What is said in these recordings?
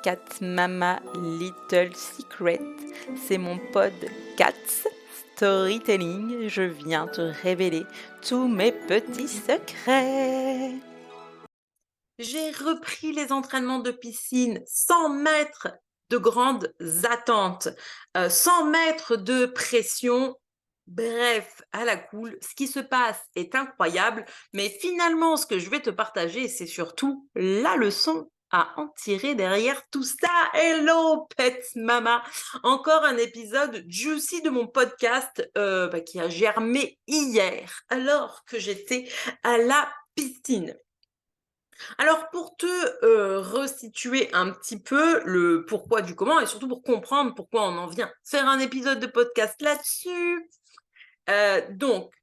Cat Mama Little Secret. C'est mon podcast Storytelling. Je viens te révéler tous mes petits secrets. J'ai repris les entraînements de piscine sans mettre de grandes attentes, sans mettre de pression. Bref, à la cool, ce qui se passe est incroyable, mais finalement, ce que je vais te partager, c'est surtout la leçon à en tirer derrière tout ça. Hello, Pets Mama! Encore un épisode juicy de mon podcast qui a germé hier, alors que j'étais à la piscine. Alors pour te resituer un petit peu le pourquoi du comment et surtout pour comprendre pourquoi on en vient faire un épisode de podcast là-dessus. Donc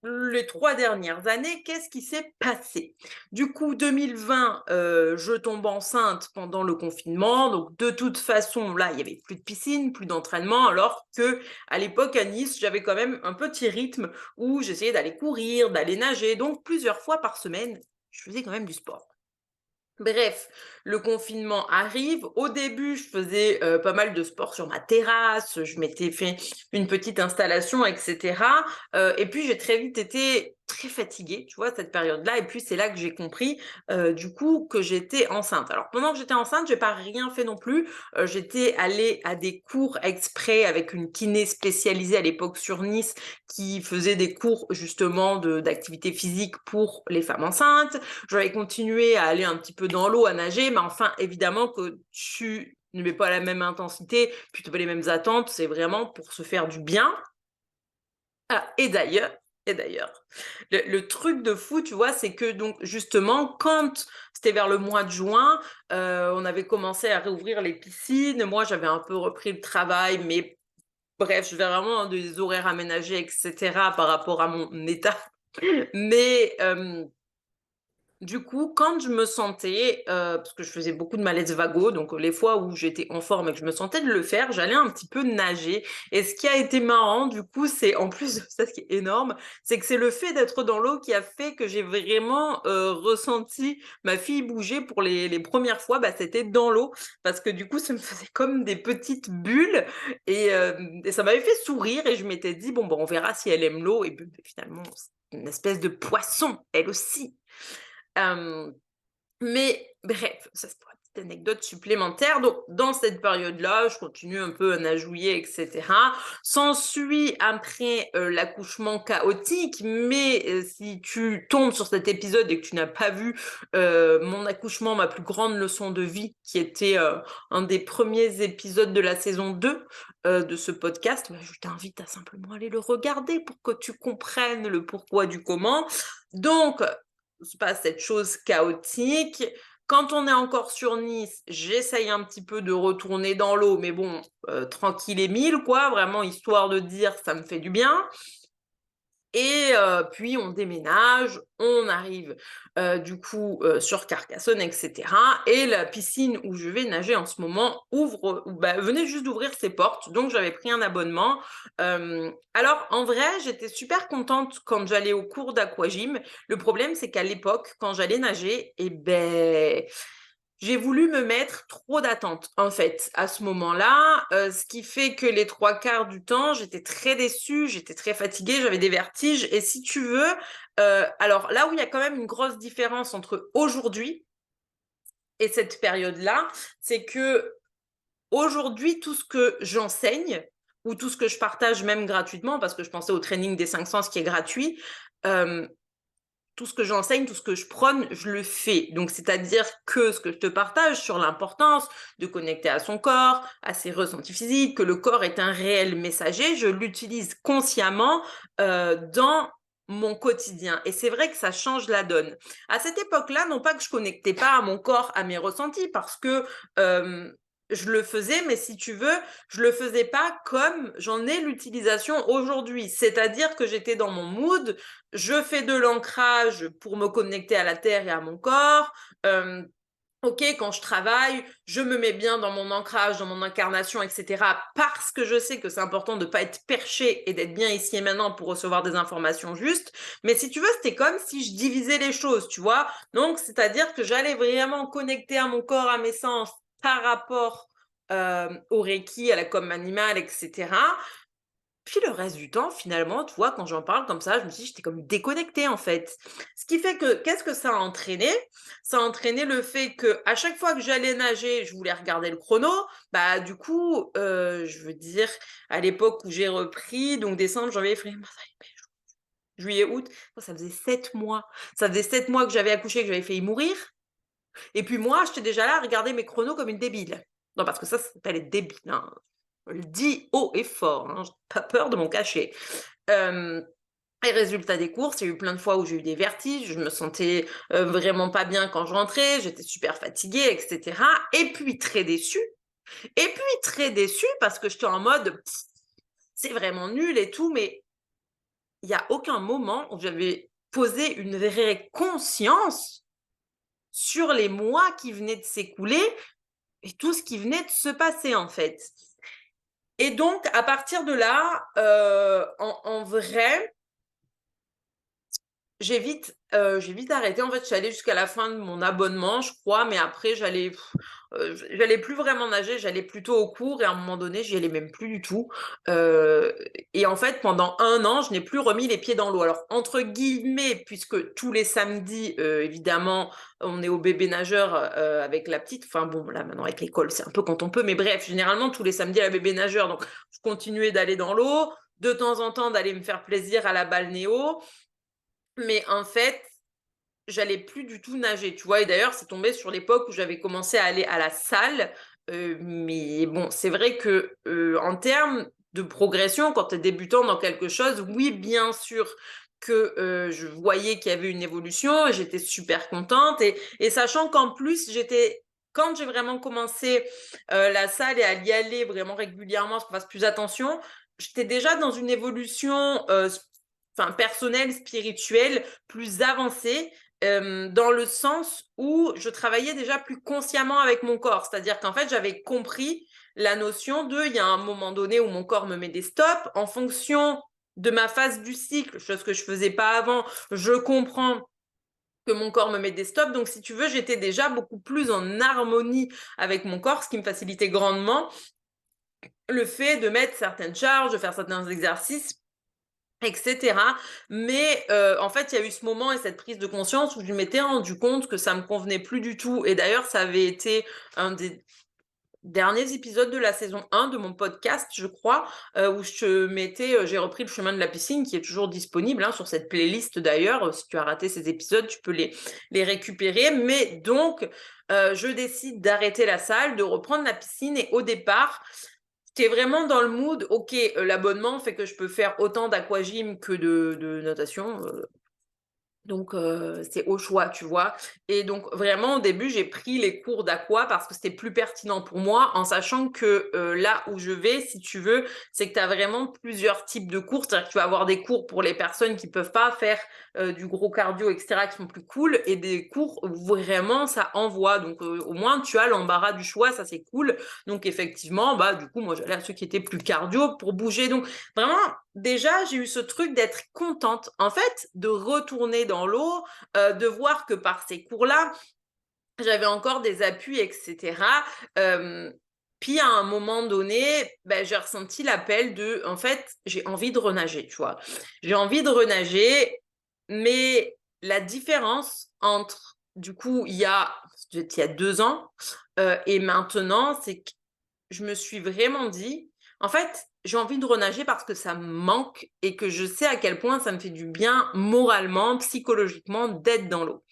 les 3 dernières années, qu'est-ce qui s'est passé? Du coup 2020, je tombe enceinte pendant le confinement, donc de toute façon là, il y avait plus de piscine, plus d'entraînement, alors qu'à l'époque à Nice, j'avais quand même un petit rythme où j'essayais d'aller courir, d'aller nager, donc plusieurs fois par semaine, je faisais quand même du sport. Bref, le confinement arrive. Au début, je faisais pas mal de sport sur ma terrasse, je m'étais fait une petite installation, et cetera. Et puis j'ai très vite été très fatiguée, tu vois, cette période-là. Et puis c'est là que j'ai compris, du coup, que j'étais enceinte. Alors pendant que j'étais enceinte, j'ai pas rien fait non plus. J'étais allée à des cours exprès avec une kiné spécialisée à l'époque sur Nice qui faisait des cours justement d'activité physique pour les femmes enceintes. J'avais continué à aller un petit peu dans l'eau, à nager, mais enfin, évidemment que tu ne mets pas la même intensité, puis tu n'as pas les mêmes attentes, c'est vraiment pour se faire du bien. Ah, et d'ailleurs, le truc de fou, tu vois, c'est que donc justement, quand c'était vers le mois de juin, on avait commencé à réouvrir les piscines. Moi, j'avais un peu repris le travail, mais bref, j'avais vraiment des horaires aménagés, et cetera, par rapport à mon état. Mais du coup, quand je me sentais, parce que je faisais beaucoup de malaise vago, donc les fois où j'étais en forme et que je me sentais de le faire, j'allais un petit peu nager. Et ce qui a été marrant, du coup, c'est en plus de ça, ce qui est énorme, c'est que c'est le fait d'être dans l'eau qui a fait que j'ai vraiment ressenti ma fille bouger pour les premières fois. Bah, c'était dans l'eau, parce que du coup, ça me faisait comme des petites bulles et ça m'avait fait sourire. Et je m'étais dit, bon, on verra si elle aime l'eau. Et puis, finalement, c'est une espèce de poisson, elle aussi. Mais bref, ça c'est pour une petite anecdote supplémentaire. Donc dans cette période-là, je continue un peu à nagouiller et cetera. S'ensuit après, l'accouchement chaotique, mais si tu tombes sur cet épisode et que tu n'as pas vu, mon accouchement, ma plus grande leçon de vie, qui était, un des premiers épisodes de la saison 2 de ce podcast, bah, je t'invite à simplement aller le regarder pour que tu comprennes le pourquoi du comment. Donc se passe cette chose chaotique. Quand on est encore sur Nice, j'essaye un petit peu de retourner dans l'eau, mais bon, tranquille et mille, quoi, vraiment histoire de dire ça me fait du bien. Et puis on déménage, on arrive du coup sur Carcassonne, et cetera. Et la piscine où je vais nager en ce moment venait juste d'ouvrir ses portes, donc j'avais pris un abonnement. Alors en vrai, j'étais super contente quand j'allais au cours d'aquagym. Le problème, c'est qu'à l'époque, quand j'allais nager, j'ai voulu me mettre trop d'attentes, en fait, à ce moment-là, ce qui fait que les 3/4 du temps, j'étais très déçue, j'étais très fatiguée, j'avais des vertiges et si tu veux, alors là où il y a quand même une grosse différence entre aujourd'hui et cette période-là, c'est qu'aujourd'hui, tout ce que j'enseigne ou tout ce que je partage même gratuitement, parce que je pensais au training des 5 sens qui est gratuit, hem tout ce que j'enseigne, tout ce que je prône, je le fais. Donc, c'est-à-dire que ce que je te partage sur l'importance de connecter à son corps, à ses ressentis physiques, que le corps est un réel messager, je l'utilise consciemment dans mon quotidien. Et c'est vrai que ça change la donne. À cette époque-là, non pas que je connectais pas à mon corps, à mes ressentis, parce que je le faisais, mais si tu veux, je le faisais pas comme j'en ai l'utilisation aujourd'hui. C'est-à-dire que j'étais dans mon mood, je fais de l'ancrage pour me connecter à la terre et à mon corps. Ok, quand je travaille, je me mets bien dans mon ancrage, dans mon incarnation, etc. Parce que je sais que c'est important de ne pas être perché et d'être bien ici et maintenant pour recevoir des informations justes. Mais si tu veux, c'était comme si je divisais les choses, tu vois. Donc, c'est-à-dire que j'allais vraiment connecter à mon corps, à mes sens, par rapport, au Reiki, à la com animale et cetera. Puis le reste du temps, finalement, tu vois, quand j'en parle comme ça, je me dis: «J'étais comme déconnectée, en fait». Ce qui fait que qu'est-ce que ça a entraîné? Ça a entraîné le fait que à chaque fois que j'allais nager, je voulais regarder le chrono. Bah, du coup, je veux dire, à l'époque où j'ai repris, donc décembre, janvier, février, mars, avril, mai, juillet, août, ça faisait 7 mois. Ça faisait 7 mois que j'avais accouché, que j'avais failli mourir et puis moi, j'étais déjà là à regarder mes chronos comme une débile. Non, parce que ça s'appelle être débile, hein. Je le dis haut et fort, hein, j'ai pas peur de m'en cacher. Hem Et résultat des courses, il y a eu plein de fois où j'ai eu des vertiges, je me sentais, vraiment pas bien quand je rentrais, j'étais super fatiguée et cetera et puis très déçue parce que j'étais en mode: «C'est vraiment nul et tout», mais il y a aucun moment où j'avais posé une vraie conscience sur les mois qui venaient de s'écouler et tout ce qui venait de se passer, en fait. Et donc à partir de là, en vrai, j'ai vite arrêté. En fait, je suis allée jusqu'à la fin de mon abonnement, je crois, mais après j'allais plus vraiment nager, j'allais plutôt aux cours et à un moment donné, j'y allais même plus du tout. Heu et en fait, pendant 1 an, je n'ai plus remis les pieds dans l'eau. Alors entre guillemets, puisque tous les samedis, évidemment, on est au bébé nageur, avec la petite. Enfin bon, là, maintenant avec l'école, c'est un peu quand on peut, mais bref, généralement tous les samedis à la bébé nageur, donc je continuais d'aller dans l'eau, de temps en temps d'aller me faire plaisir à la balnéo. Mais en fait, j'allais plus du tout nager, tu vois? Et d'ailleurs, c'est tombé sur l'époque où j'avais commencé à aller à la salle, mais bon, c'est vrai que, en termes de progression, quand tu es débutant dans quelque chose, oui, bien sûr que, je voyais qu'il y avait une évolution et j'étais super contente et sachant qu'en plus, quand j'ai vraiment commencé, la salle et à y aller vraiment régulièrement, parce qu'on fasse plus attention, j'étais déjà dans une évolution, enfin personnelle, spirituelle, plus avancée, dans le sens où je travaillais déjà plus consciemment avec mon corps. C'est-à-dire qu'en fait, j'avais compris la notion de, il y a un moment donné où mon corps me met des stops en fonction de ma phase du cycle, chose que je faisais pas avant. Je comprends que mon corps me met des stops. Donc, si tu veux, j'étais déjà beaucoup plus en harmonie avec mon corps, ce qui me facilitait grandement le fait de mettre certaines charges, de faire certains exercices et cetera. Mais, en fait, il y a eu ce moment et cette prise de conscience où je m'étais rendu compte que ça me convenait plus du tout et d'ailleurs, ça avait été un des derniers épisodes de la saison 1 de mon podcast, je crois, où j'ai repris le chemin de la piscine qui est toujours disponible, hein, sur cette playlist d'ailleurs. Si tu as raté ces épisodes, tu peux les récupérer. Mais donc, je décide d'arrêter la salle, de reprendre la piscine et au départ, j'étais vraiment dans le mood, OK, l'abonnement fait que je peux faire autant d'aquagym que de natation, donc c'est au choix, tu vois? Et donc vraiment au début, j'ai pris les cours d'aqua parce que c'était plus pertinent pour moi, en sachant que, là où je vais, si tu veux, c'est que tu as vraiment plusieurs types de cours. C'est-à-dire que tu vas avoir des cours pour les personnes qui peuvent pas faire, du gros cardio et cetera, qui sont plus cool et des cours où vraiment ça envoie. Donc au moins tu as l'embarras du choix, ça c'est cool. Donc effectivement, bah, du coup, moi j'allais à ceux qui étaient plus cardio pour bouger. Donc vraiment, déjà, j'ai eu ce truc d'être contente, en fait, de retourner dans l'eau, de voir que par ces cours-là, j'avais encore des appuis et cetera. Hem, Puis à un moment donné, bah, j'ai ressenti l'appel de, en fait, j'ai envie de renager, tu vois? J'ai envie de renager, mais la différence entre, du coup, il y a 2 ans, et maintenant, c'est que je me suis vraiment dit: «En fait, j'ai envie de renager parce que ça me manque et que je sais à quel point ça me fait du bien moralement, psychologiquement d'être dans l'eau».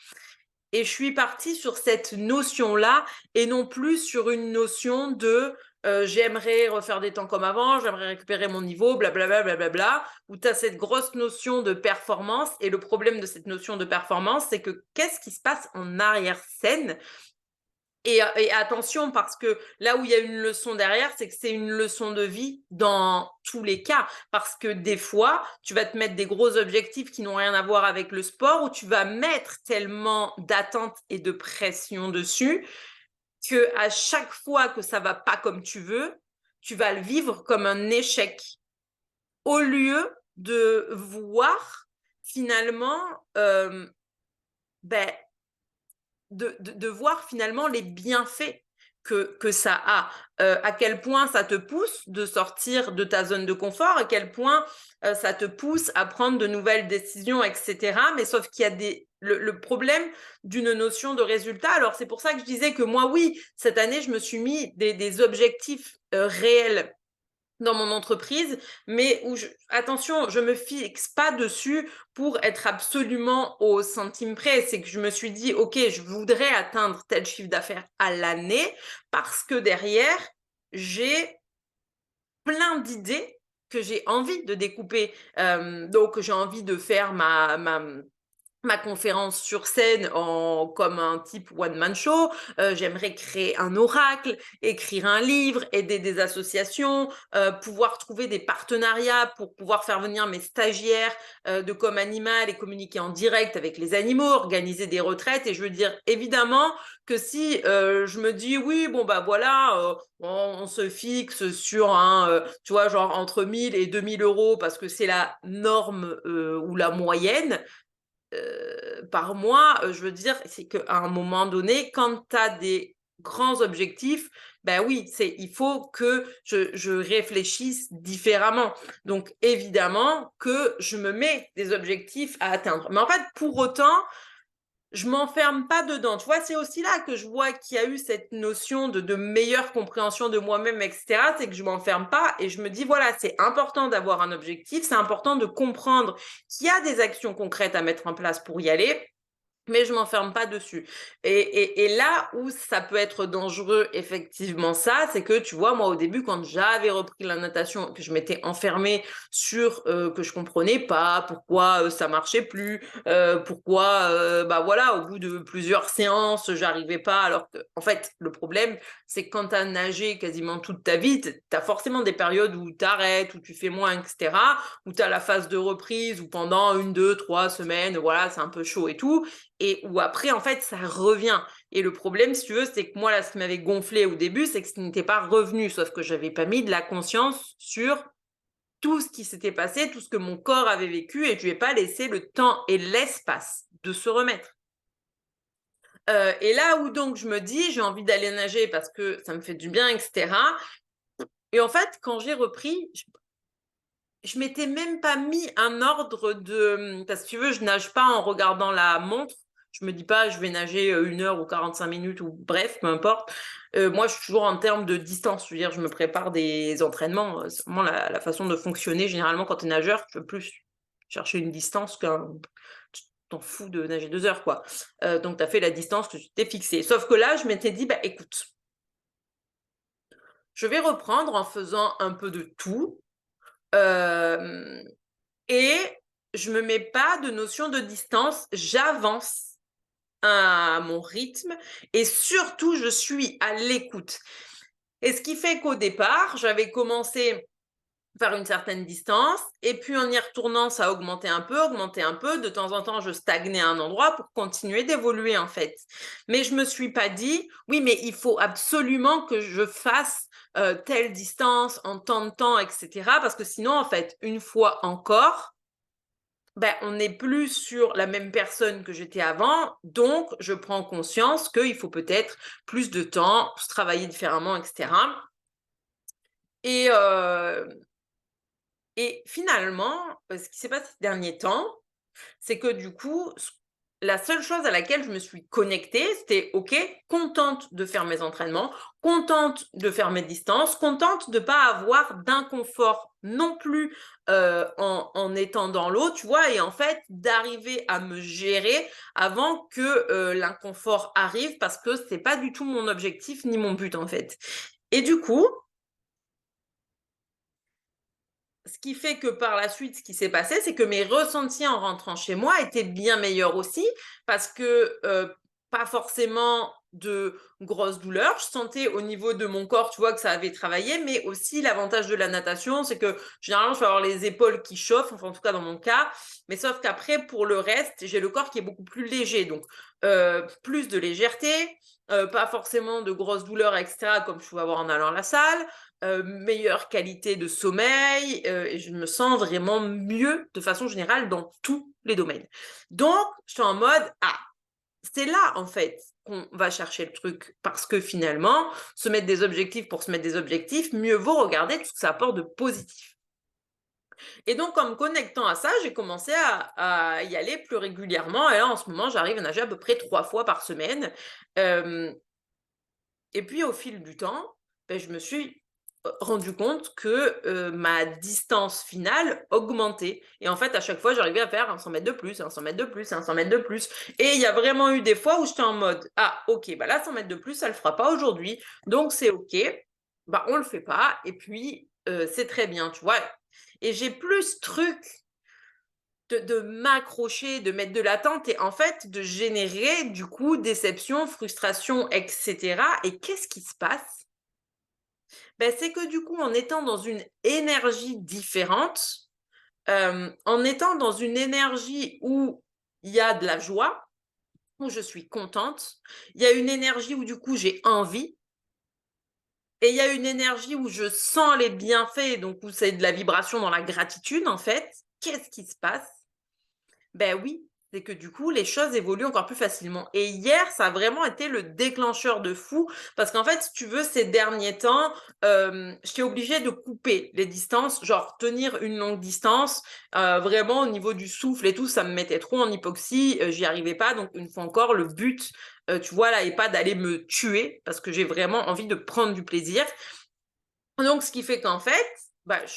Et je suis partie sur cette notion-là et non plus sur une notion de, «J'aimerais refaire des temps comme avant, j'aimerais récupérer mon niveau, blablabla, blablabla», où tu as cette grosse notion de performance et le problème de cette notion de performance, c'est que qu'est-ce qui se passe en arrière-scène? Et attention parce que là où il y a une leçon derrière, c'est que c'est une leçon de vie dans tous les cas. Parce que des fois, tu vas te mettre des gros objectifs qui n'ont rien à voir avec le sport, où tu vas mettre tellement d'attentes et de pression dessus que à chaque fois que ça va pas comme tu vas le vivre comme un échec. Au lieu de voir finalement, beh, de voir finalement les bienfaits que ça a, à quel point ça te pousse de sortir de ta zone de confort, à quel point ça te pousse à prendre de nouvelles décisions, etc. Mais sauf qu'il y a le problème d'une notion de résultat. Alors c'est pour ça que je disais que moi, oui, cette année, je me suis mis des objectifs réels dans mon entreprise, mais attention, je me fixe pas dessus pour être absolument au centime près. C'est que je me suis dit, ok, je voudrais atteindre tel chiffre d'affaires à l'année parce que derrière, j'ai plein d'idées que j'ai envie de découper. Donc, j'ai envie de faire ma conférence sur scène comme un type one-man show. J'aimerais créer un oracle, écrire un livre, aider des associations, pouvoir trouver des partenariats pour pouvoir faire venir mes stagiaires de com animal et communiquer en direct avec les animaux, organiser des retraites. Et je veux dire, évidemment, que si je me dis, oui, bon, bah voilà, on se fixe sur tu vois, genre entre 1000 et 2000 euros parce que c'est la norme ou la moyenne, par mois, je veux dire, c'est qu'à un moment donné, quand tu as des grands objectifs, ben oui, il faut que je réfléchisse différemment. Donc, évidemment que je me mets des objectifs à atteindre. Mais en fait, pour autant, je m'enferme pas dedans. Tu vois, c'est aussi là que je vois qu'il y a eu cette notion de meilleure compréhension de moi-même, etc. C'est que je m'enferme pas et je me dis, voilà, c'est important d'avoir un objectif, c'est important de comprendre qu'il y a des actions concrètes à mettre en place pour y aller, mais je m'enferme pas dessus. Et là où ça peut être dangereux, effectivement, c'est que, tu vois, moi, au début, quand j'avais repris la natation, que je m'étais enfermée sur que je comprenais pas pourquoi ça marchait plus, pourquoi, bah voilà, au bout de plusieurs séances, j'arrivais pas, alors que, en fait, le problème, c'est que quand tu as nagé quasiment toute ta vie, tu as forcément des périodes où tu arrêtes, où tu fais moins, etc., où tu as la phase de reprise, où pendant 1, 2, 3 semaines, voilà, c'est un peu chaud et tout, et où après, en fait, ça revient. Et le problème, si tu veux, c'est que moi, là, ce qui m'avait gonflé au début, c'est que ce n'était pas revenu, sauf que j'avais pas mis de la conscience sur tout ce qui s'était passé, tout ce que mon corps avait vécu, et je lui ai pas laissé le temps et l'espace de se remettre. Et là où donc je me dis, j'ai envie d'aller nager parce que ça me fait du bien, etc. Et en fait, quand j'ai repris, je m'étais même pas mis un ordre parce que tu veux, je nage pas en regardant la montre. Je me dis pas, je vais nager 1 heure ou 45 minutes ou bref, peu importe. Moi, je suis toujours en termes de distance. Je veux dire, je me prépare des entraînements. C'est vraiment la façon de fonctionner. Généralement, quand tu es nageur, tu veux plus chercher une distance qu'un. Tu t'en fous de nager 2 heures, quoi. Donc, tu as fait la distance que tu t'es fixée. Sauf que là, je m'étais dit, bah écoute, je vais reprendre en faisant un peu de tout. Euh, Et je me mets pas de notion de distance, j'avance à mon rythme et surtout je suis à l'écoute. Et ce qui fait qu'au départ, j'avais commencé par une certaine distance et puis en y retournant, ça a augmenté un peu, augmenté un peu. De temps en temps, je stagnais à un endroit pour continuer d'évoluer en fait. Mais je me suis pas dit, oui, mais il faut absolument que je fasse telle distance en tant de temps, etc. Parce que sinon, en fait, une fois encore, ben, on n'est plus sur la même personne que j'étais avant, donc je prends conscience qu'il faut peut-être plus de temps, se travailler différemment, etc. Et, euh, et finalement, ce qui s'est passé ces derniers temps, c'est que du coup, la seule chose à laquelle je me suis connectée, c'était OK, contente de faire mes entraînements, contente de faire mes distances, contente de ne pas avoir d'inconfort non plus en étant dans l'eau, tu vois, et en fait, d'arriver à me gérer avant que l'inconfort arrive parce que c'est pas du tout mon objectif ni mon but en fait. Et du coup, ce qui fait que par la suite, ce qui s'est passé, c'est que mes ressentis en rentrant chez moi étaient bien meilleurs aussi, parce que pas forcément de grosses douleurs. Je sentais au niveau de mon corps, tu vois, que ça avait travaillé, mais aussi l'avantage de la natation, c'est que généralement, je vais avoir les épaules qui chauffent, enfin en tout cas dans mon cas, mais sauf qu'après, pour le reste, j'ai le corps qui est beaucoup plus léger, donc plus de légèreté, pas forcément de grosses douleurs, etc., comme je pouvais avoir en allant à la salle, meilleure qualité de sommeil, et je me sens vraiment mieux de façon générale dans tous les domaines. Donc, je suis en mode, ah, c'est là en fait qu'on va chercher le truc. Parce que finalement, se mettre des objectifs pour se mettre des objectifs, mieux vaut regarder tout ce que ça apporte de positif. Et donc, en me connectant à ça, j'ai commencé à y aller plus régulièrement. Et là, en ce moment, j'arrive à nager à peu près 3 fois par semaine. Hem Et puis au fil du temps, je me suis, rendu compte que, ma distance finale augmentait et en fait, à chaque fois, j'arrivais à faire un 100 mètres de plus, un 100 mètres de plus, un 100 mètres de plus et il y a vraiment eu des fois où j'étais en mode: «Ah OK, bah là 100 mètres de plus, ça le fera pas aujourd'hui, donc c'est OK, bah on le fait pas et puis, c'est très bien», tu vois? Et j'ai plus ce truc de m'accrocher, de mettre de l'attente et en fait de générer du coup déception, frustration et cetera et qu'est-ce qui se passe? C'est que du coup, en étant dans une énergie différente, en étant dans une énergie où il y a de la joie, où je suis contente, il y a une énergie où du coup j'ai envie et il y a une énergie où je sens les bienfaits, donc où c'est de la vibration dans la gratitude en fait. Qu'est-ce qui se passe? Oui, c'est que du coup, les choses évoluent encore plus facilement et hier, ça a vraiment été le déclencheur de fou parce qu'en fait, si tu veux, ces derniers temps, j'étais obligée de couper les distances, genre tenir une longue distance, vraiment au niveau du souffle et tout, ça me mettait trop en hypoxie, j'y arrivais pas donc une fois encore, le but, tu vois, là, est pas d'aller me tuer parce que j'ai vraiment envie de prendre du plaisir donc ce qui fait qu'en fait,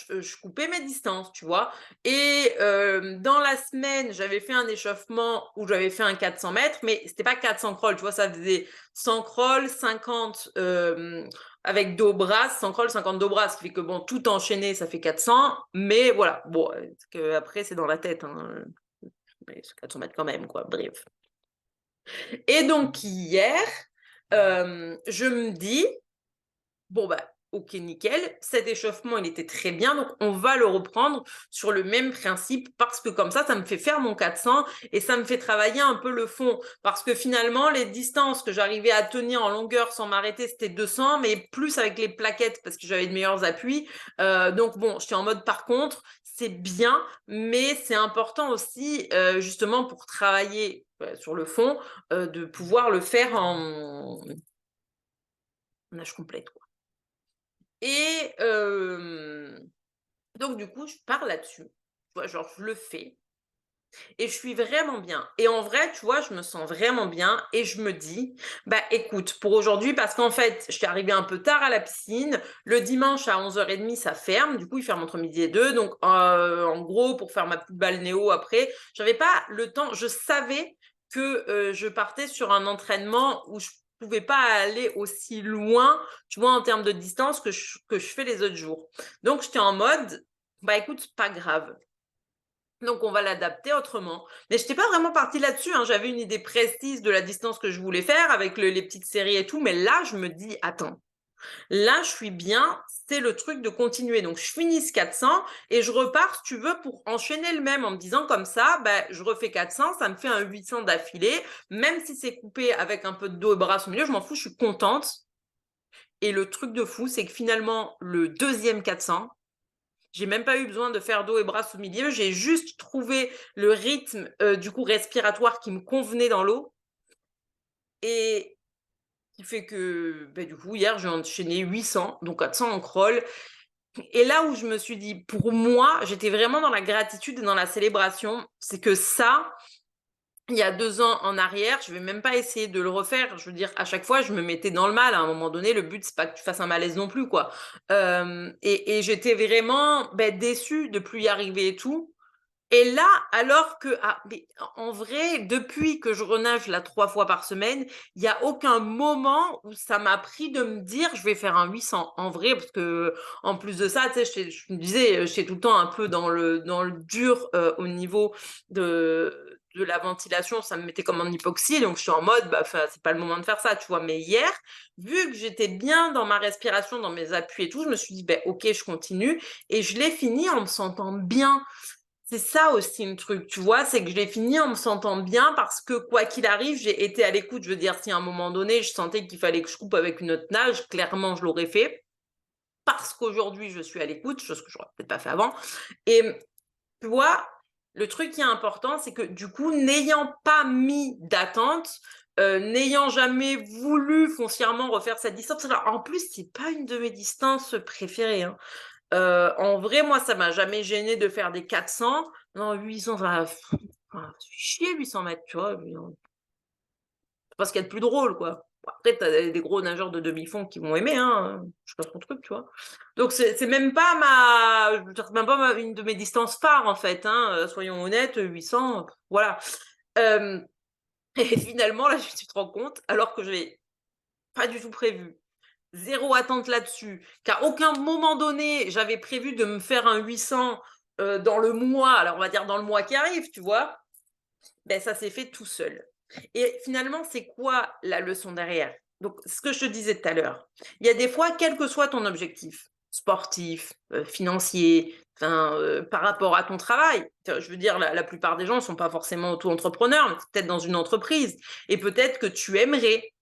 je coupais mes distances, tu vois? Et dans la semaine, j'avais fait un échauffement où j'avais fait un 400 mètres, mais c'était pas 400 crawls, tu vois? Ça faisait 100 crawls, 50, avec dos bras, 100 crawls, 50 dos bras, ce qui fait que bon, tout enchaîné, ça fait 400, mais voilà, bon, après c'est dans la tête, hein, mais c'est 400 mètres quand même, quoi, bref. Et donc hier, je me dis: Bon, OK, nickel. Cet échauffement, il était très bien, donc on va le reprendre sur le même principe parce que comme ça me fait faire mon 400 et ça me fait travailler un peu le fond. Parce que finalement, les distances que j'arrivais à tenir en longueur sans m'arrêter, c'était 200, mais plus avec les plaquettes parce que j'avais de meilleurs appuis. Donc bon, j'étais en mode par contre, c'est bien, mais c'est important aussi, justement pour travailler, sur le fond, de pouvoir le faire en nage complète. Et donc du coup, je pars là-dessus. Tu vois? Genre, je le fais et je suis vraiment bien et en vrai, tu vois, je me sens vraiment bien et je me dis: écoute, pour aujourd'hui» parce qu'en fait, j'étais arrivée un peu tard à la piscine. Le dimanche à 11h30, ça ferme. Du coup, ils ferment entre midi et 2. Donc en gros, pour faire ma petite balnéo après, j'avais pas le temps. Je savais que, je partais sur un entraînement où je pouvais pas aller aussi loin, tu vois, en termes de distance que je fais les autres jours. Donc j'étais en mode: écoute, c'est pas grave. Donc on va l'adapter autrement. Mais je n'étais pas vraiment partie là-dessus, hein. J'avais une idée précise de la distance que je voulais faire avec les petites séries et tout. Mais là, je me dis, attends, là, je suis bien, c'est le truc de continuer. Donc je finis ce 400 et je repars, si tu veux, pour enchaîner le même en me disant comme ça, je refais 400, ça me fait un 800 d'affilée. Même si c'est coupé avec un peu de dos et bras au milieu, je m'en fous, je suis contente. Et le truc de fou, c'est que finalement, le deuxième 400, j'ai même pas eu besoin de faire dos et bras sous milieu, j'ai juste trouvé le rythme, du coup respiratoire qui me convenait dans l'eau et qui fait que, du coup hier j'ai enchaîné 800, donc 400 en crawl et là où je me suis dit: «Pour moi», j'étais vraiment dans la gratitude et dans la célébration, c'est que ça, il y a 2 ans en arrière, je vais même pas essayer de le refaire. Je veux dire, à chaque fois, je me mettais dans le mal. À un moment donné, le but, c'est pas que tu fasses un malaise non plus, quoi. Et j'étais vraiment, déçue de plus y arriver et tout. Et là, alors que mais en vrai, depuis que je renage là 3 fois par semaine, il y a aucun moment où ça m'a pris de me dire: «Je vais faire un 800». En vrai, parce que en plus de ça, tu sais, je me disais, j'étais tout le temps un peu dans le dur, au niveau de la ventilation, ça me mettait comme en hypoxie, donc je suis en mode, enfin, c'est pas le moment de faire ça, tu vois? Mais hier, vu que j'étais bien dans ma respiration, dans mes appuis et tout, je me suis dit: OK, je continue» et je l'ai fini en me sentant bien. C'est ça aussi le truc, tu vois? C'est que je l'ai fini en me sentant bien parce que quoi qu'il arrive, j'ai été à l'écoute. Je veux dire, si à un moment donné, je sentais qu'il fallait que je coupe avec une autre nage, clairement, je l'aurais fait parce qu'aujourd'hui, je suis à l'écoute, chose que j'aurais peut-être pas fait avant et tu vois, le truc qui est important, c'est que du coup, n'ayant pas mis d'attente, n'ayant jamais voulu foncièrement refaire cette distance. Alors, en plus, c'est pas une de mes distances préférées, hein. En vrai, moi, ça m'a jamais gêné de faire des 400. Non, 800, ça fait chier 800 mètres, tu vois. C'est pas ce qu'il y a de plus drôle, quoi. Bon, après, tu as des gros nageurs de demi-fond qui vont aimer, hein. Je sais pas ton truc, tu vois. Donc, c'est même pas une de mes distances phares, en fait, hein. Soyons honnêtes, 800, voilà. Euh, et finalement, là, tu te rends compte, alors que je n'avais pas du tout prévu, zéro attente là-dessus, qu'à aucun moment donné, j'avais prévu de me faire un 800 dans le mois, alors on va dire dans le mois qui arrive, tu vois, ben ça s'est fait tout seul. Et finalement, c'est quoi la leçon derrière? Donc, ce que je te disais tout à l'heure, il y a des fois, quel que soit ton objectif, sportif, financier, par rapport à ton travail, je veux dire, la plupart des gens ne sont pas forcément auto-entrepreneurs, mais peut-être dans une entreprise, et peut-être que tu aimerais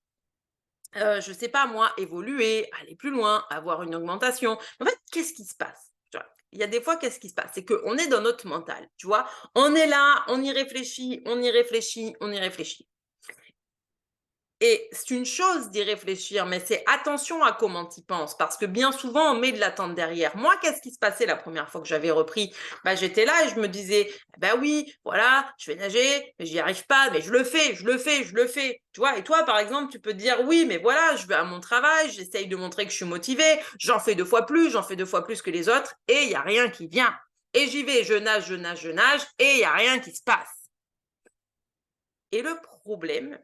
je sais pas moi, évoluer, aller plus loin, avoir une augmentation. En fait, qu'est-ce qui se passe? Tu vois? Il y a des fois, qu'est-ce qui se passe? C'est qu'on est dans notre mental, tu vois? On est là, on y réfléchit, on y réfléchit, on y réfléchit. Et c'est une chose d'y réfléchir, mais c'est attention à comment tu y penses, parce que bien souvent, on met de l'attente derrière. Moi, qu'est-ce qui se passait la première fois que j'avais repris? Bah, j'étais là et je me disais, bah oui, voilà, je vais nager, mais j'y arrive pas, mais je le fais, je le fais, je le fais. Tu vois, et toi, par exemple, tu peux te dire, oui, mais voilà, je vais à mon travail, j'essaye de montrer que je suis motivée, j'en fais 2 fois plus, j'en fais 2 fois plus que les autres, et il n'y a rien qui vient. Et j'y vais, je nage, je nage, je nage, et il n'y a rien qui se passe. Et le problème,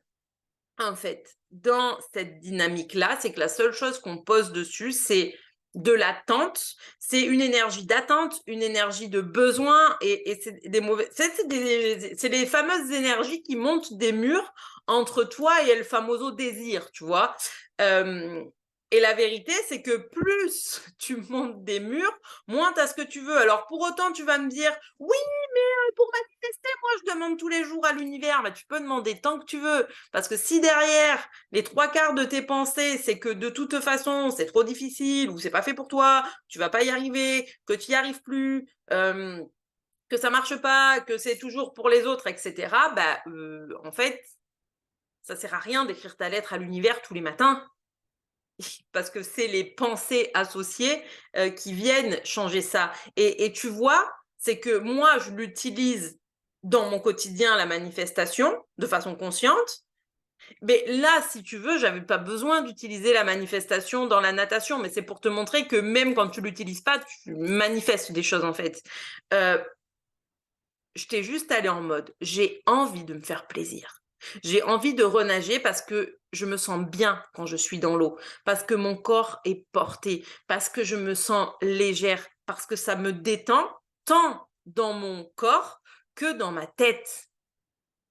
en fait, dans cette dynamique-là, c'est que la seule chose qu'on pose dessus, c'est de l'attente. C'est une énergie d'attente, une énergie de besoin, et c'est des mauvais. C'est les fameuses énergies qui montent des murs entre toi et le famoso désir, tu vois. Euh, et la vérité, c'est que plus tu montes des murs, moins tu as ce que tu veux. Alors pour autant, tu vas me dire, oui, mais pour manifester, moi, je demande tous les jours à l'univers. Bah, tu peux demander tant que tu veux. Parce que si derrière, les 3 quarts de tes pensées, c'est que de toute façon, c'est trop difficile, ou c'est pas fait pour toi, tu vas pas y arriver, que tu y arrives plus, que ça marche pas, que c'est toujours pour les autres, etc., bah, en fait, ça sert à rien d'écrire ta lettre à l'univers tous les matins. Parce que c'est les pensées associées qui viennent changer ça. Et tu vois, c'est que moi, je l'utilise dans mon quotidien, la manifestation, de façon consciente. Mais là, si tu veux, j'avais pas besoin d'utiliser la manifestation dans la natation, mais c'est pour te montrer que même quand tu l'utilises pas, tu manifestes des choses en fait. Euh, J'étais juste allée en mode, j'ai envie de me faire plaisir. J'ai envie de renager parce que je me sens bien quand je suis dans l'eau, parce que mon corps est porté, parce que je me sens légère, parce que ça me détend tant dans mon corps que dans ma tête.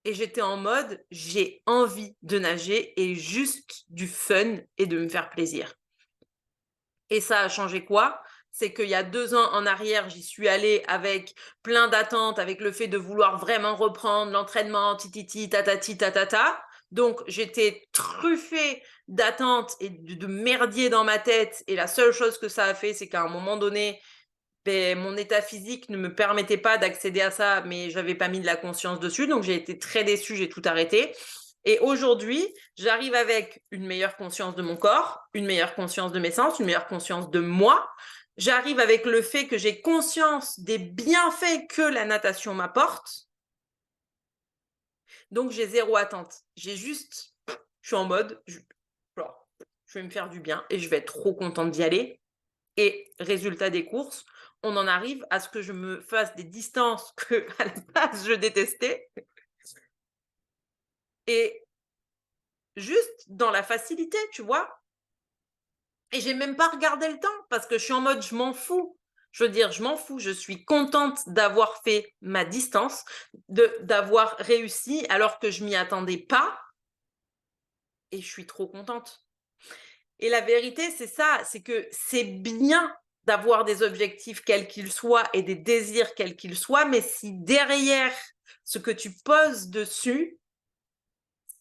Et j'étais en mode, j'ai envie de nager et juste du fun et de me faire plaisir. Et ça a changé quoi? C'est qu'il y a 2 ans en arrière, j'y suis allée avec plein d'attentes, avec le fait de vouloir vraiment reprendre l'entraînement, tititi, tatati, tatata. Donc, j'étais truffée d'attentes et de merdier dans ma tête. Et la seule chose que ça a fait, c'est qu'à un moment donné, ben, mon état physique ne me permettait pas d'accéder à ça, mais j'avais pas mis de la conscience dessus. Donc, j'ai été très déçue, j'ai tout arrêté. Et aujourd'hui, j'arrive avec une meilleure conscience de mon corps, une meilleure conscience de mes sens, une meilleure conscience de moi. J'arrive avec le fait que j'ai conscience des bienfaits que la natation m'apporte. Donc, j'ai zéro attente. Je suis en mode, je vais me faire du bien et je vais être trop contente d'y aller. Et résultat des courses, on en arrive à ce que je me fasse des distances que à la base je détestais. Et juste dans la facilité, tu vois. Et j'ai même pas regardé le temps parce que je suis en mode je m'en fous. Je veux dire, je m'en fous. Je suis contente d'avoir fait ma distance, d'avoir réussi alors que je m'y attendais pas. Et je suis trop contente. Et la vérité, c'est ça, c'est que c'est bien d'avoir des objectifs quels qu'ils soient et des désirs quels qu'ils soient, mais si derrière ce que tu poses dessus,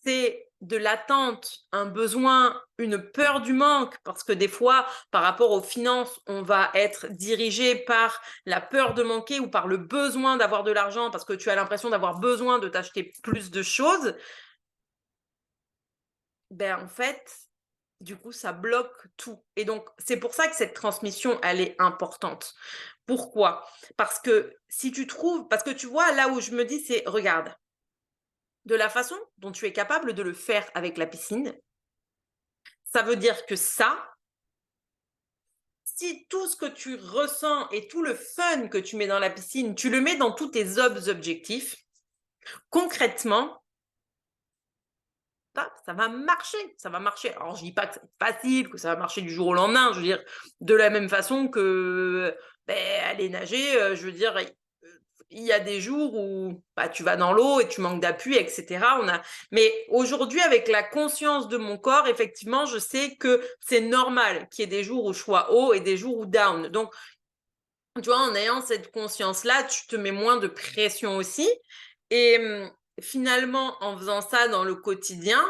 c'est de l'attente, un besoin, une peur du manque, parce que des fois, par rapport aux finances, on va être dirigé par la peur de manquer ou par le besoin d'avoir de l'argent, parce que tu as l'impression d'avoir besoin de t'acheter plus de choses. ben, en fait, du coup, ça bloque tout et donc c'est pour ça que cette transmission, elle est importante. Pourquoi? Parce que si tu trouves parce que tu vois, là où je me dis, c'est: «Regarde, de la façon dont tu es capable de le faire avec la piscine, ça veut dire que ça, si tout ce que tu ressens et tout le fun que tu mets dans la piscine, tu le mets dans tous tes autres objectifs, concrètement, ça va marcher, ça va marcher. Alors, je dis pas que c'est facile, que ça va marcher du jour au lendemain. Je veux dire, de la même façon que aller nager, je veux dire, il y a des jours où bah, tu vas dans l'eau et tu manques d'appui, etc. Mais aujourd'hui, avec la conscience de mon corps, effectivement, je sais que c'est normal qu'il y ait des jours où je sois haut et des jours où down. Donc, tu vois, en ayant cette conscience-là, tu te mets moins de pression aussi. Et finalement, en faisant ça dans le quotidien,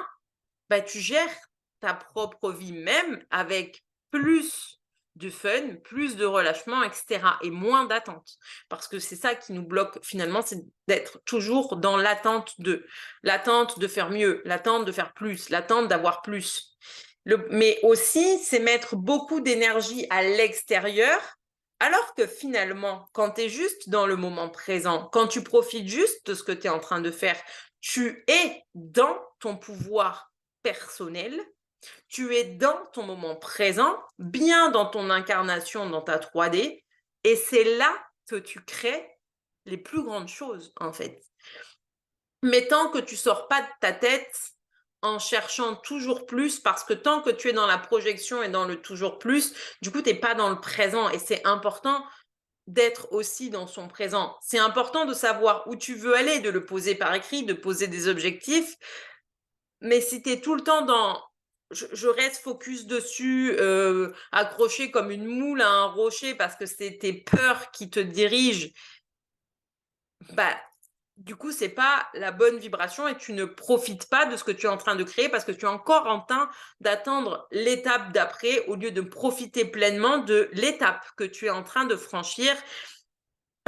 bah, tu gères ta propre vie même avec plus de fun, plus de relâchement, et cetera et moins d'attente. Parce que c'est ça qui nous bloque finalement, c'est d'être toujours dans l'attente de faire mieux, l'attente de faire plus, l'attente d'avoir plus. Mais aussi, c'est mettre beaucoup d'énergie à l'extérieur, alors que finalement, quand tu es juste dans le moment présent, quand tu profites juste de ce que tu es en train de faire, tu es dans ton pouvoir personnel, tu es dans ton moment présent, bien dans ton incarnation, dans ta 3D, et c'est là que tu crées les plus grandes choses, en fait. Mais tant que tu sors pas de ta tête en cherchant toujours plus, parce que tant que tu es dans la projection et dans le toujours plus, du coup, tu n'es pas dans le présent. Et c'est important d'être aussi dans son présent. C'est important de savoir où tu veux aller, de le poser par écrit, de poser des objectifs. Mais si tu es tout le temps dans je reste focus dessus, accroché comme une moule à un rocher parce que c'est tes peurs qui te dirigent, bah, du coup, c'est pas la bonne vibration et tu ne profites pas de ce que tu es en train de créer parce que tu es encore en train d'attendre l'étape d'après au lieu de profiter pleinement de l'étape que tu es en train de franchir.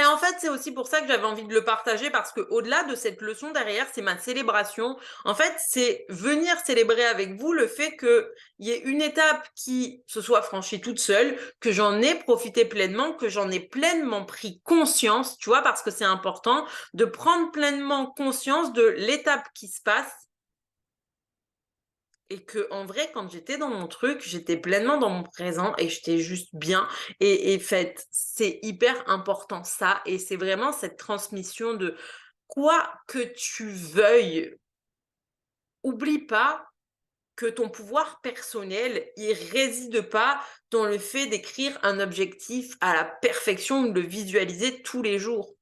Et en fait, c'est aussi pour ça que j'avais envie de le partager parce que au-delà de cette leçon derrière, c'est ma célébration. En fait, c'est venir célébrer avec vous le fait qu'il y ait une étape qui se soit franchie toute seule, que j'en ai profité pleinement, que j'en ai pleinement pris conscience, tu vois, parce que c'est important de prendre pleinement conscience de l'étape qui se passe et que en vrai, quand j'étais dans mon truc, j'étais pleinement dans mon présent et j'étais juste bien. Et fait, c'est hyper important ça. Et c'est vraiment cette transmission de quoi que tu veuilles, oublie pas que ton pouvoir personnel, il réside pas dans le fait d'écrire un objectif à la perfection ou de le visualiser tous les jours.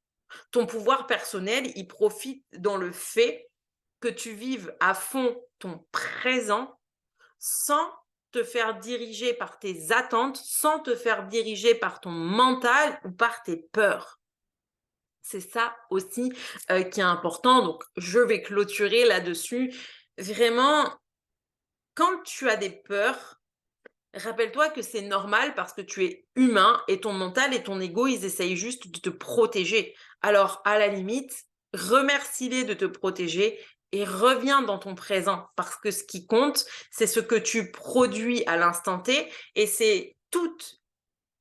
Ton pouvoir personnel, il profite dans le fait que tu vives à fond ton présent sans te faire diriger par tes attentes, sans te faire diriger par ton mental ou par tes peurs. C'est ça aussi qui est important. Donc, je vais clôturer là-dessus. Vraiment, quand tu as des peurs, rappelle-toi que c'est normal parce que tu es humain et ton mental et ton ego, ils essayent juste de te protéger. Alors, à la limite, remercie-les de te protéger et reviens dans ton présent parce que ce qui compte, c'est ce que tu produis à l'instant T et c'est toutes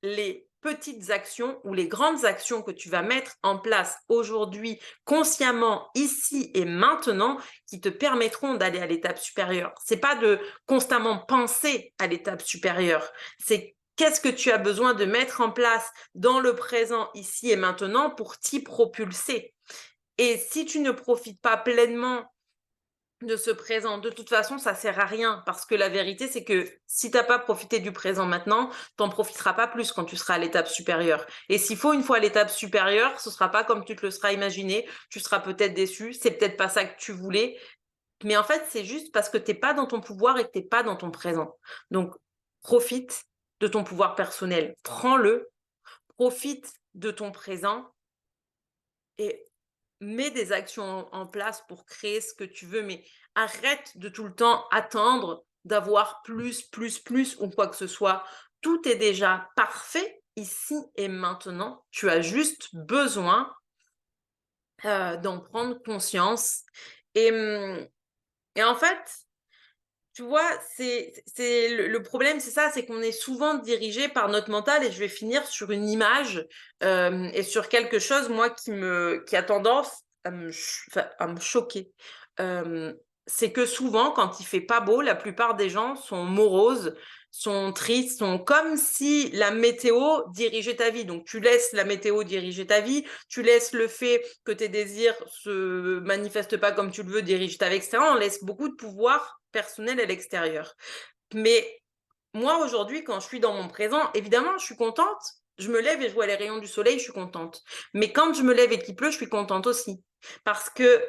les petites actions ou les grandes actions que tu vas mettre en place aujourd'hui, consciemment, ici et maintenant, qui te permettront d'aller à l'étape supérieure. C'est pas de constamment penser à l'étape supérieure. C'est qu'est-ce que tu as besoin de mettre en place dans le présent, ici et maintenant, pour t'y propulser. Et si tu ne profites pas pleinement de ce présent. De toute façon, ça sert à rien parce que la vérité, c'est que si tu n'as pas profité du présent maintenant, tu n'en profiteras pas plus quand tu seras à l'étape supérieure. Et s'il faut une fois à l'étape supérieure, ce sera pas comme tu te le seras imaginé. Tu seras peut-être déçu. C'est peut-être pas ça que tu voulais. Mais en fait, c'est juste parce que tu n'es pas dans ton pouvoir et que tu n'es pas dans ton présent. Donc, profite de ton pouvoir personnel. Prends-le. Profite de ton présent et mets des actions en place pour créer ce que tu veux, mais arrête de tout le temps attendre d'avoir plus, plus, plus ou quoi que ce soit. Tout est déjà parfait ici et maintenant. Tu as juste besoin d'en prendre conscience. Et, et en fait, tu vois, c'est le problème, c'est ça, c'est qu'on est souvent dirigé par notre mental et je vais finir sur une image, et sur quelque chose, moi, qui a tendance à me choquer. Hem, c'est que souvent, quand il fait pas beau, la plupart des gens sont moroses, sont tristes, sont comme si la météo dirigeait ta vie. Donc tu laisses la météo diriger ta vie, tu laisses le fait que tes désirs se manifestent pas comme tu le veux diriger ta vie, etc. On laisse beaucoup de pouvoir personnel à l'extérieur. Mais moi, aujourd'hui, quand je suis dans mon présent, évidemment, je suis contente. Je me lève et je vois les rayons du soleil, je suis contente. Mais quand je me lève et qu'il pleut, je suis contente aussi. Parce que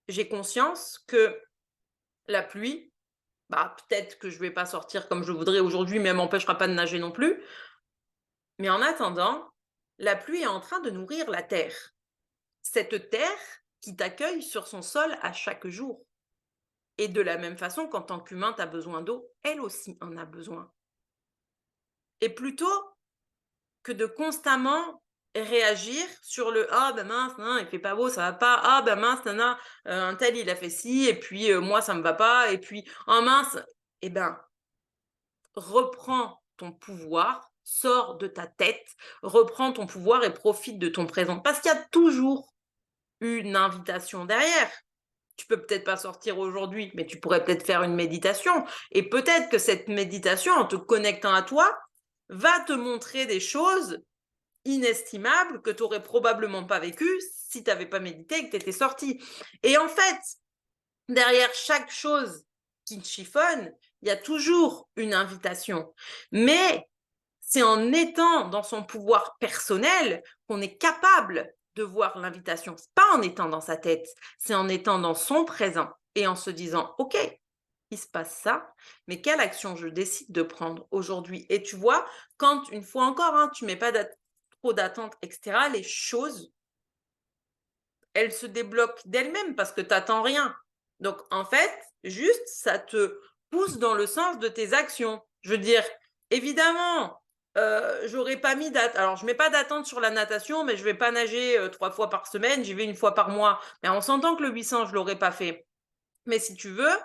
j'ai conscience que la pluie, bah, peut-être que je vais pas sortir comme je voudrais aujourd'hui, mais elle m'empêchera pas de nager non plus. Mais en attendant, la pluie est en train de nourrir la terre. Cette terre qui t'accueille sur son sol à chaque jour. Et de la même façon qu'en tant qu'humain, tu as besoin d'eau, elle aussi en a besoin. Et plutôt que de constamment réagir sur le «Ah ben mince, non, il fait pas beau, ça va pas. Ah ben mince, nana, un tel il a fait ci et puis, moi ça me va pas et puis, oh mince». Eh ben, reprends ton pouvoir, sors de ta tête, reprends ton pouvoir et profite de ton présent. Parce qu'il y a toujours une invitation derrière. Tu peux peut-être pas sortir aujourd'hui, mais tu pourrais peut-être faire une méditation. Et peut-être que cette méditation, en te connectant à toi, va te montrer des choses inestimables que tu aurais probablement pas vécues si tu n'avais pas médité et que tu étais sorti. Et en fait, derrière chaque chose qui te chiffonne, il y a toujours une invitation. Mais c'est en étant dans son pouvoir personnel qu'on est capable de voir l'invitation. C'est pas en étant dans sa tête, c'est en étant dans son présent et en se disant: «OK, il se passe ça, mais quelle action je décide de prendre aujourd'hui?» Et tu vois, quand une fois encore, hein, tu mets pas trop d'attentes et cetera, les choses, elles se débloquent d'elles-mêmes parce que tu attends rien. Donc en fait, juste, ça te pousse dans le sens de tes actions. Je veux dire, évidemment, j'aurais pas mis alors je mets pas d'attente sur la natation, mais je vais pas nager, 3 fois par semaine, j'y vais 1 fois par mois. Mais on s'entend que le 800, je l'aurais pas fait. Mais si tu veux,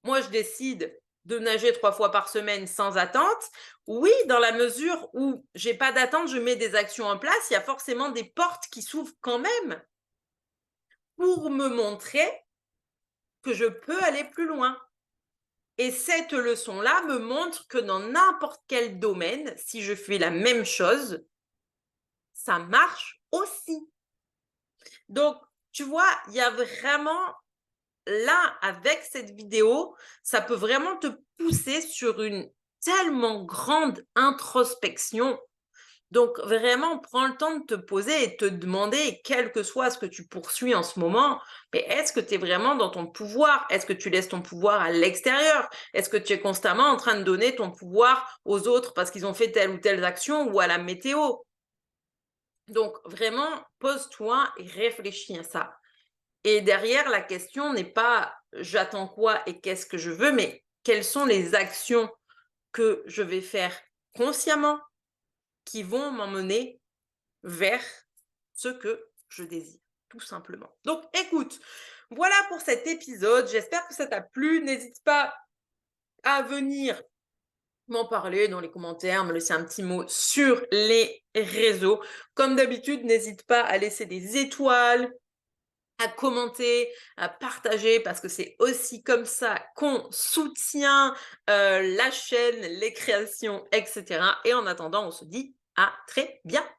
moi je décide de nager 3 fois par semaine sans attente. Oui, dans la mesure où j'ai pas d'attente, je mets des actions en place, il y a forcément des portes qui s'ouvrent quand même pour me montrer que je peux aller plus loin. Et cette leçon-là me montre que dans n'importe quel domaine, si je fais la même chose, ça marche aussi. Donc, tu vois, il y a vraiment là, avec cette vidéo, ça peut vraiment te pousser sur une tellement grande introspection. Donc vraiment, prends le temps de te poser et te demander, quel que soit ce que tu poursuis en ce moment, mais est-ce que tu es vraiment dans ton pouvoir? Est-ce que tu laisses ton pouvoir à l'extérieur? Est-ce que tu es constamment en train de donner ton pouvoir aux autres parce qu'ils ont fait telle ou telle action ou à la météo? Donc vraiment, pose-toi et réfléchis à ça. Et derrière, la question n'est pas j'attends quoi et qu'est-ce que je veux, mais quelles sont les actions que je vais faire consciemment qui vont m'emmener vers ce que je désire, tout simplement. Donc, écoute, voilà pour cet épisode. J'espère que ça t'a plu. N'hésite pas à venir m'en parler dans les commentaires, me laisser un petit mot sur les réseaux. Comme d'habitude, n'hésite pas à laisser des étoiles, à commenter, à partager, parce que c'est aussi comme ça qu'on soutient la chaîne, les créations, etc. Et en attendant, on se dit à très bientôt.